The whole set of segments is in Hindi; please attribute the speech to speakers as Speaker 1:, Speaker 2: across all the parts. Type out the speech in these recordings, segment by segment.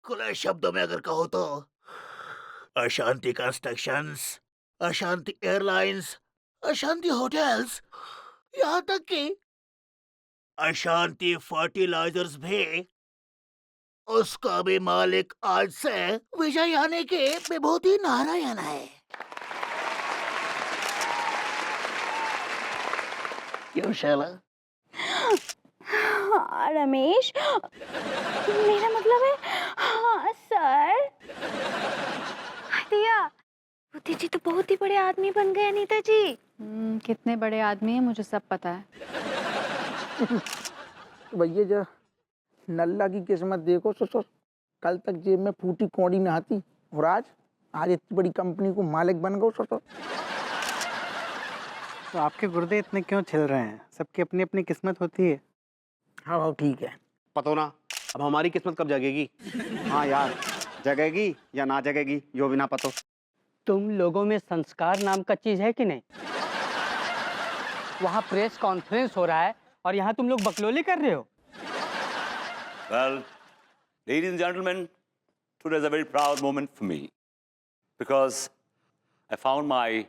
Speaker 1: खुले शब्दों में अगर कहो तो अशांति कंस्ट्रक्शंस, अशांति एयरलाइंस, अशांति होटल्स, यहाँ तक कि अशांति फर्टिलाइजर्स भी, उसका भी मालिक आज से विजय यानी कि विभूति नारायण है। क्यों शैला?
Speaker 2: हाँ रमेश, मेरा मतलब है हाँ सर। दिया, बुद्धि जी तो बहुत ही बड़े आदमी बन गए अनीता जी।
Speaker 3: कितने बड़े आदमी हैं मुझे सब पता है।
Speaker 4: भैया जो नल्ला की किस्मत देखो ससुर, कल तक जेब में फूटी कौड़ी न आती और आज आज इतनी बड़ी कंपनी को मालिक बन गए ससुर।
Speaker 5: तो आपके गुर्दे इतने क्यों छिल रहे हैं? सबकी अपनी अपनी किस्मत होती है।
Speaker 4: हाँ हाँ ठीक है।
Speaker 6: पतो ना अब हमारी किस्मत कब जगेगी।
Speaker 5: हाँ यार, जगेगी या ना जगेगी यो भी ना पतो।
Speaker 7: तुम लोगों में संस्कार नाम का चीज है कि नहीं? वहाँ प्रेस कॉन्फ्रेंस हो रहा है और यहाँ तुम लोग बकलोली कर रहे हो।
Speaker 8: Well, ladies and gentlemen, today is a very proud moment for me because I found my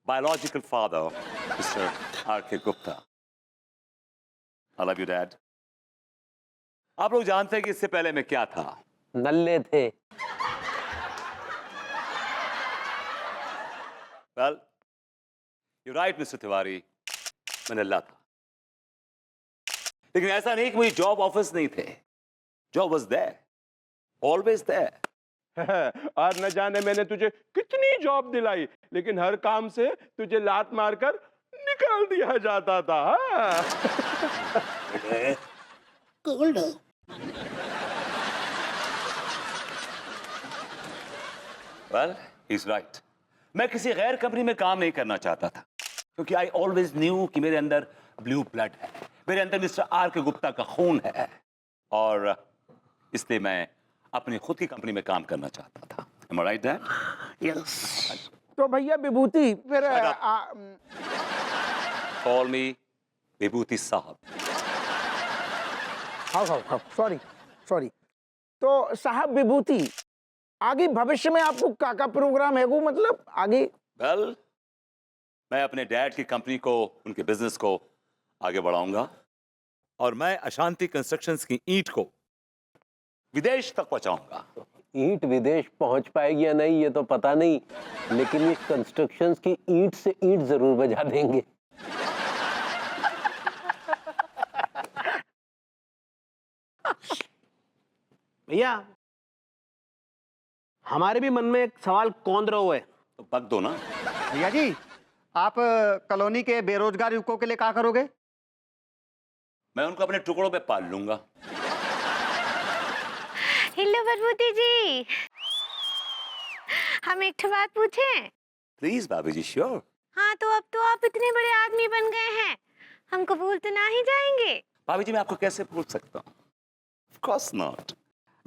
Speaker 8: biological father, Mr. R.K. Gupta. I love you, Dad. आप लोग जानते हैं कि इससे पहले मैं क्या था?
Speaker 9: नल्ले थे।
Speaker 8: Well, you're right, Mr. Tiwari, मैं नल्ला था। लेकिन ऐसा नहीं कि मुझे जॉब ऑफर्स नहीं थे। Job was there, always there.
Speaker 10: और न जाने मैंने तुझे कितनी जॉब दिलाई, लेकिन हर काम से तुझे लात मारकर निकाल दिया जाता था।
Speaker 8: Well, he's right. मैं किसी गैर कंपनी में काम नहीं करना चाहता था क्योंकि I always knew कि मेरे अंदर ब्लू ब्लड है, मेरे अंदर मिस्टर आर के गुप्ता का खून है और इसलिए मैं अपनी खुद की कंपनी में काम करना चाहता था। Am I right, Dad?
Speaker 1: Yes.
Speaker 4: तो भैया विभूति फिर
Speaker 8: Call me विभूति साहब।
Speaker 4: हाँ सॉरी सॉरी। तो साहब विभूति, आगे भविष्य में आपको क्या प्रोग्राम है वो, मतलब आगे?
Speaker 8: Well, मैं अपने डैड की कंपनी को, उनके बिजनेस को आगे बढ़ाऊंगा और मैं अशांति कंस्ट्रक्शंस की ईंट को विदेश तक पहुंचाऊंगा।
Speaker 9: ईंट विदेश पहुंच पाएगी या नहीं ये तो पता नहीं, लेकिन ये कंस्ट्रक्शंस की ईंट से ईंट जरूर बजा देंगे।
Speaker 6: भैया हमारे भी मन में एक सवाल कौन रहा है।
Speaker 8: तो बक दो ना।
Speaker 5: भैया जी, आप कॉलोनी के बेरोजगार युवकों के लिए क्या करोगे?
Speaker 8: मैं उनको अपने टुकड़ों पे पाल लूंगा।
Speaker 2: हेलो विभूति जी, हम एक बात पूछें?
Speaker 8: प्लीज भाभी जी, श्योर।
Speaker 2: हाँ तो अब तो आप इतने बड़े आदमी बन गए हैं, हमको भूल तो ना ही जाएंगे?
Speaker 8: भाभी जी, मैं आपको कैसे भूल सकता हूँ? Of course not.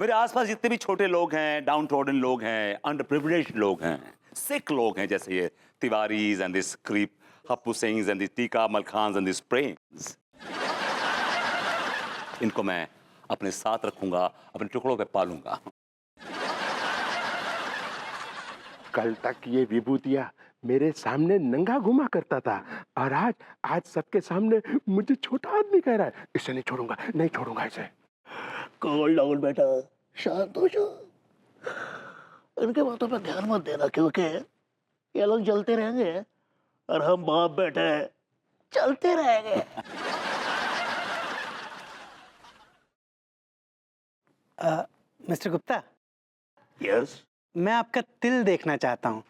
Speaker 8: मेरे आसपास जितने भी छोटे लोग हैं, डाउन ट्रोडन लोग हैं, अंडर प्रिविलेज्ड लोग हैं, सिक लोग हैं, जैसे ये Tiwaris and this creep Happu Singh and this Teeka Amal Khan and this Prems, इनको मैं अपने साथ रखूंगा, अपने टुकड़ों पे पालूंगा।
Speaker 10: कल तक ये विभूतिया मेरे सामने नंगा घुमा करता था और आज सबके सामने मुझे छोटा आदमी कह रहा है। इसे नहीं छोड़ूंगा इसे।
Speaker 1: कूल डाउन बेटा, शांत हो जाओ। इनके बातों पे ध्यान मत देना क्योंकि ये लोग जलते रहेंगे और हम बाप बेटे चलते रहेंगे।
Speaker 5: Mister Gupta,
Speaker 1: yes.
Speaker 5: मैं आपका तिल देखना चाहता हूँ।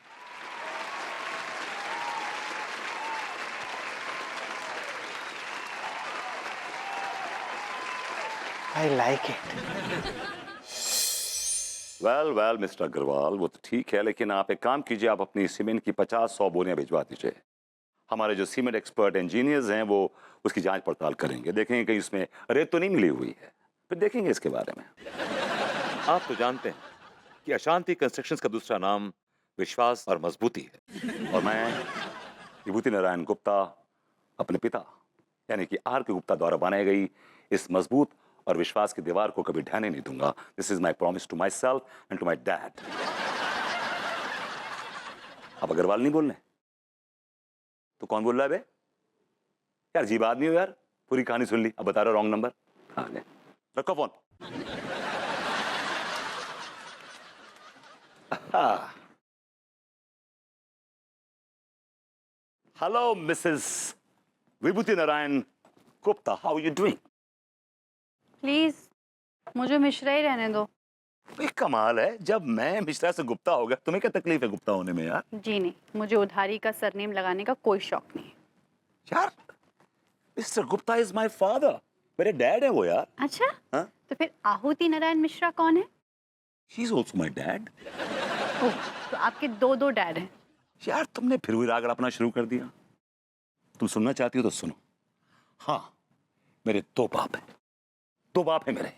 Speaker 5: I like it.
Speaker 8: Well Mister Agarwal, वो तो ठीक है, लेकिन आप एक काम कीजिए, आप अपनी सीमेंट की 50-100 बोरियां भिजवा दीजिए। हमारे जो सीमेंट एक्सपर्ट इंजीनियर्स हैं वो उसकी जांच पड़ताल करेंगे, देखेंगे कहीं उसमें रेत तो नहीं मिली हुई है, फिर देखेंगे इसके बारे में। आप तो जानते हैं कि अशांति कंस्ट्रक्शंस का दूसरा नाम विश्वास और मजबूती है, और मैं विभूति नारायण गुप्ता अपने पिता यानी कि आर के गुप्ता द्वारा बनाई गई इस मजबूत और विश्वास की दीवार को कभी ढहने नहीं दूंगा। This is my promise to myself and to my dad. अब अग्रवाल नहीं बोलने तो कौन बोल रहा है बे? यार अजीब आदमी हो यार, पूरी कहानी सुन ली, अब बता रहा रॉन्ग नंबर। हाँ रखो phone. Hello Mrs Vibhuti Narayan Gupta, how you doing?
Speaker 3: Please मुझे मिश्रा ही रहने दो।
Speaker 8: भाई कमाल है, जब मैं मिश्रा से गुप्ता हो गया तुम्हें क्या तकलीफ है गुप्ता होने में यार?
Speaker 3: जी नहीं, मुझे उधारी का सरनेम लगाने का कोई शौक नहीं है।
Speaker 8: यार mister Gupta is my father, मेरे डैड है वो यार।
Speaker 3: अच्छा
Speaker 8: हाँ?
Speaker 3: तो फिर आहुति नारायण मिश्रा कौन है?
Speaker 8: He is also my dad.
Speaker 3: Oh, तो आपके दो डैड हैं।
Speaker 8: यार तुमने फिर भी राग अपना शुरू कर दिया। तुम सुनना चाहती हो तो सुनो। हाँ मेरे दो बाप हैं, दो बाप हैं मेरे।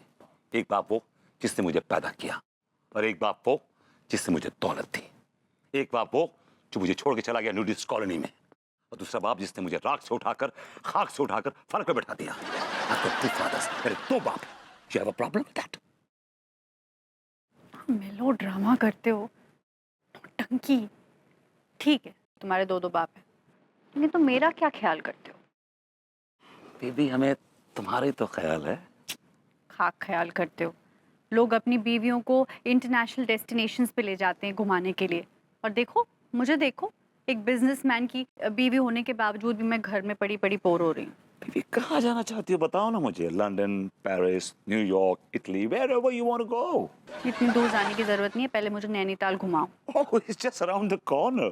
Speaker 8: एक बाप वो जिसने मुझे पैदा किया और एक बाप वो जिससे मुझे दौलत दी। एक बाप वो जो मुझे छोड़ के चला गया न्यूडिस्ट कॉलोनी में, और दूसरा बाप जिसने मुझे राख से उठाकर खाक से उठाकर फलक पे बैठा दिया। I've got two fathers, मेरे दो बाप। You have a problem with that?
Speaker 3: मेलो ड्रामा करते हो, टंकी। ठीक है तुम्हारे दो बाप हैं, लेकिन तुम मेरा क्या ख्याल करते हो?
Speaker 8: बेबी हमें तुम्हारे तो ख्याल है।
Speaker 3: खाक ख्याल करते हो। लोग अपनी बीवियों को इंटरनेशनल डेस्टिनेशंस पे ले जाते हैं घुमाने के लिए, और देखो मुझे देखो, एक बिजनेसमैन की बीवी होने के बावजूद भी मैं घर में पड़ी पड़ी बोर हो रही हूँ।
Speaker 8: बेबी कहाँ जाना चाहती हो बताओ ना मुझे। London, Paris, New York, Italy, wherever you want to go।
Speaker 3: इतनी दूर जाने की जरूरत नहीं है, पहले मुझे नैनीताल घुमाओ।
Speaker 8: Oh, it's just around the corner।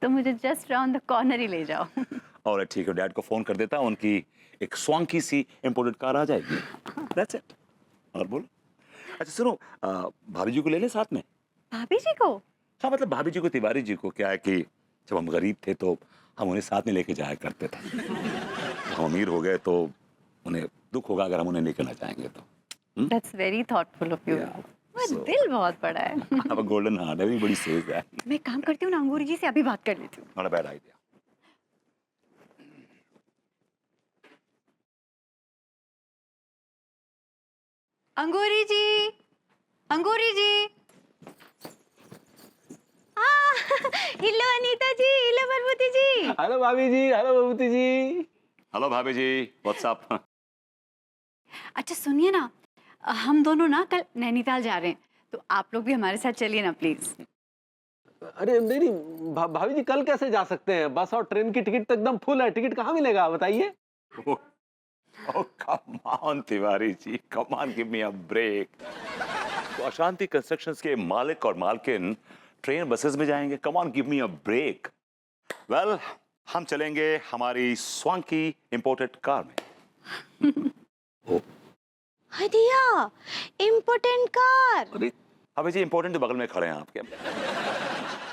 Speaker 3: तो मुझे जस्ट राउंड द कॉर्नर ही ले जाओ।
Speaker 8: और ठीक है, डैड को फोन कर देता, उनकी एक स्वांकी सी इंपोर्टेड कार आ जाएगी। That's it। और बोलो। अच्छा सुनो, भाभी जी को ले ले साथ में।
Speaker 3: भाभी जी को?
Speaker 8: हाँ मतलब भाभी जी को, तिवारी जी को। क्या है कि जब हम गरीब थे तो हम उन्हें साथ में लेके जाया करते थे। हम अमीर हो गए तो उन्हें दुख होगा अगर हम उन्हें लेकर ना जाएंगे तो।
Speaker 3: That's very thoughtful of you।
Speaker 8: So-
Speaker 3: दिल बहुत बड़ा है।
Speaker 8: अब गोल्डन हार्ट है भी, बड़ी सेज है।
Speaker 3: मैं काम करती हूँ ना, अंगूरी जी से अभी बात कर लेती हूँ।
Speaker 8: Not a bad idea.
Speaker 3: Angoori ji, Angoori ji.
Speaker 2: Hello Anita ji, hello Prabhuti ji.
Speaker 9: Hello भाभी जी, हेलो बबूती जी।
Speaker 8: हेलो भाभी जी, व्हाट्स अप?
Speaker 3: अच्छा सुनिए ना, हम दोनों ना कल नैनीताल जा रहे हैं, तो आप लोग भी हमारे साथ चलिए ना प्लीज।
Speaker 9: अरे नहीं भाभी जी, कल कैसे जा सकते हैं? बस और ट्रेन की टिकट तो एकदम फुल है। टिकट कहाँ मिलेगा बताइए?
Speaker 8: Oh, come on, Tiwari ji, come on, give me a break। तो अशांति कंस्ट्रक्शंस के मालिक और मालकिन ट्रेन बसेस में जाएंगे। Come on, give me a break। Well, हम चलेंगे हमारी स्वांकी इंपोर्टेड कार में।
Speaker 2: हदिया, इम्पोर्टेंट कार।
Speaker 8: अरे अभी जी इम्पोर्टेंट बगल में खड़े हैं आपके।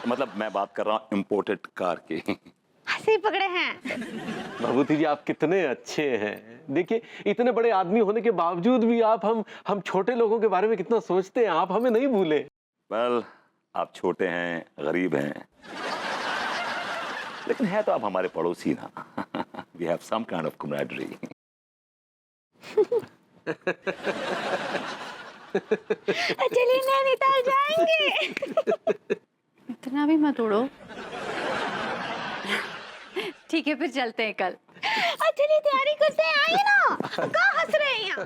Speaker 8: मतलब मैं बात कर रहा हूँ इम्पोर्टेड कार की।
Speaker 2: हंसी पकड़े हैं।
Speaker 9: भभूति जी आप कितने अच्छे हैं। देखिए इतने बड़े आदमी होने के बावजूद भी आप हम छोटे लोगों के बारे में कितना सोचते हैं। आप हमें नहीं भूले।
Speaker 8: Well, आप छोटे हैं, गरीब हैं, लेकिन है तो आप हमारे पड़ोसी ना। We have some kind of camaraderie।
Speaker 2: चलिए नैनीताल जाएंगे।
Speaker 3: इतना भी मत उड़ो। ठीक है फिर चलते हैं कल।
Speaker 2: चलिए तैयारी करते हैं, आइए ना। कहाँ हंस रहे हैं यहाँ?